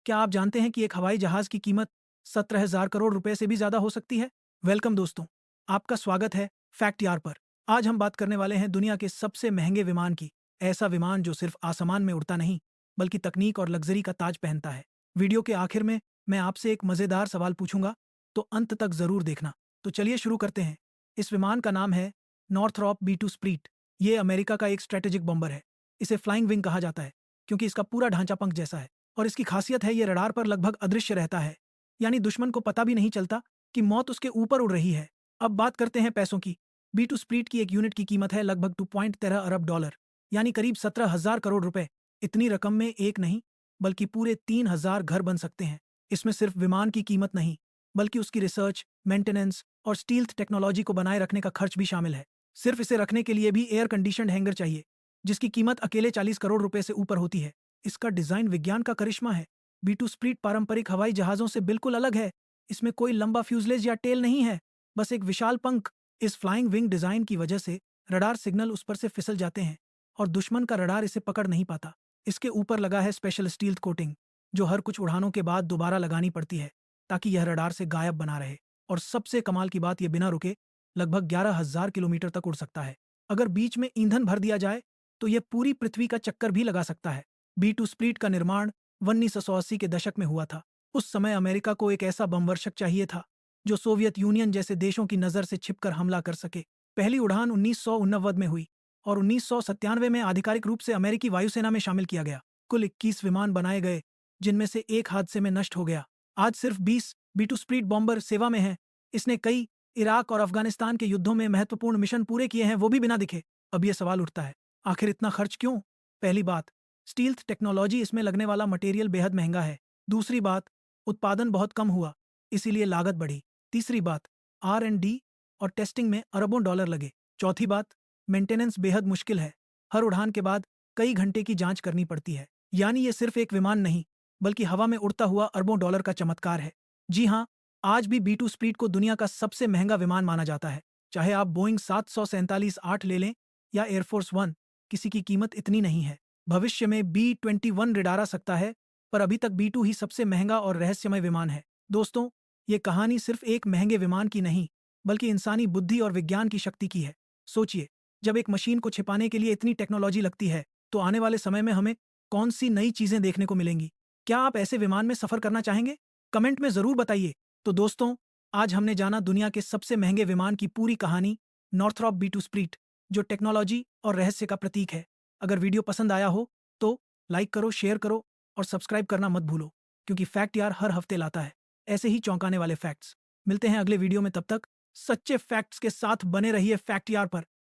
क्या आप जानते हैं कि एक हवाई जहाज की कीमत 17,000 करोड़ रुपए से भी ज्यादा हो सकती है? वेलकम दोस्तों, आपका स्वागत है फैक्ट यार पर। आज हम बात करने वाले हैं दुनिया के सबसे महंगे विमान की। ऐसा विमान जो सिर्फ आसमान में उड़ता नहीं, बल्कि तकनीक और लग्जरी का ताज पहनता है। वीडियो के आखिर में मैं आपसे एक मजेदार सवाल पूछूंगा, तो अंत तक जरूर देखना। तो चलिए शुरू करते हैं। इस विमान का नाम है नॉर्थरॉप B2 स्प्रीट। ये अमेरिका का एक स्ट्रेटेजिक बॉम्बर है। इसे फ्लाइंग विंग कहा जाता है क्योंकि इसका पूरा ढांचा पंख जैसा है। और इसकी खासियत है ये रडार पर लगभग अदृश्य रहता है, यानी दुश्मन को पता भी नहीं चलता कि मौत उसके ऊपर उड़ रही है। अब बात करते हैं पैसों की। B2 स्प्रीट की एक यूनिट की कीमत है लगभग 2.13 अरब डॉलर, यानी करीब 17,000 करोड़ रुपए। इतनी रकम में एक नहीं, बल्कि पूरे 3,000 घर बन सकते हैं। इसमें सिर्फ विमान की कीमत नहीं, बल्कि उसकी रिसर्च, मेंटेनेंस और स्टील्थ टेक्नोलॉजी को बनाए रखने का खर्च भी शामिल है। सिर्फ इसे रखने के लिए भी एयर कंडीशनड हैंगर चाहिए, जिसकी कीमत अकेले 40 करोड़ रुपए से ऊपर होती है। इसका डिजाइन विज्ञान का करिश्मा है। B2 स्प्रीट पारंपरिक हवाई जहाजों से बिल्कुल अलग है। इसमें कोई लंबा फ्यूजलेज या टेल नहीं है, बस एक विशाल पंख। इस फ्लाइंग विंग डिजाइन की वजह से रडार सिग्नल उस पर से फिसल जाते हैं और दुश्मन का रडार इसे पकड़ नहीं पाता। इसके ऊपर लगा है स्पेशल स्टील कोटिंग, जो हर कुछ उड़ानों के बाद दोबारा लगानी पड़ती है ताकि यह रडार से गायब बना रहे। और सबसे कमाल की बात, यह बिना रुके लगभग 11,000 किलोमीटर तक उड़ सकता है। अगर बीच में ईंधन भर दिया जाए तो यह पूरी पृथ्वी का चक्कर भी लगा सकता है। B2 स्प्रीट का निर्माण 1980 के दशक में हुआ था। उस समय अमेरिका को एक ऐसा बमवर्षक चाहिए था जो सोवियत यूनियन जैसे देशों की नज़र से छिपकर हमला कर सके। पहली उड़ान 1989 में हुई और 1997 में आधिकारिक रूप से अमेरिकी वायुसेना में शामिल किया गया। कुल 21 विमान बनाए गए, जिनमें से एक हादसे में नष्ट हो गया। आज सिर्फ 20 B2 स्प्रीट बॉम्बर सेवा में हैं। इसने कई इराक और अफगानिस्तान के युद्धों में महत्वपूर्ण मिशन पूरे किए हैं, वो भी बिना दिखे। अब यह सवाल उठता है, आखिर इतना खर्च क्यों? पहली बात, स्टील्थ टेक्नोलॉजी, इसमें लगने वाला मटेरियल बेहद महंगा है। दूसरी बात, उत्पादन बहुत कम हुआ, इसीलिए लागत बढ़ी। तीसरी बात, R&D और टेस्टिंग में अरबों डॉलर लगे। चौथी बात, मेंटेनेंस बेहद मुश्किल है। हर उड़ान के बाद कई घंटे की जांच करनी पड़ती है। यानी ये सिर्फ एक विमान नहीं, बल्कि हवा में उड़ता हुआ अरबों डॉलर का चमत्कार है। जी हाँ, आज भी B2 स्प्रीट को दुनिया का सबसे महंगा विमान माना जाता है। चाहे आप बोइंग 747-8 ले लें या एयरफोर्स वन, किसी की कीमत इतनी नहीं है। भविष्य में B-21 रेडार आ सकता है, पर अभी तक B2 ही सबसे महंगा और रहस्यमय विमान है। दोस्तों, ये कहानी सिर्फ एक महंगे विमान की नहीं, बल्कि इंसानी बुद्धि और विज्ञान की शक्ति की है। सोचिए, जब एक मशीन को छिपाने के लिए इतनी टेक्नोलॉजी लगती है, तो आने वाले समय में हमें कौन सी नई चीजें देखने को मिलेंगी? क्या आप ऐसे विमान में सफर करना चाहेंगे? कमेंट में जरूर बताइए। तो दोस्तों, आज हमने जाना दुनिया के सबसे महंगे विमान की पूरी कहानी, नॉर्थरॉप B2 स्प्रीट, जो टेक्नोलॉजी और रहस्य का प्रतीक है। अगर वीडियो पसंद आया हो तो लाइक करो, शेयर करो और सब्सक्राइब करना मत भूलो, क्योंकि फैक्ट यार हर हफ्ते लाता है ऐसे ही चौंकाने वाले फैक्ट्स। मिलते हैं अगले वीडियो में, तब तक सच्चे फैक्ट्स के साथ बने रहिए फैक्ट यार पर।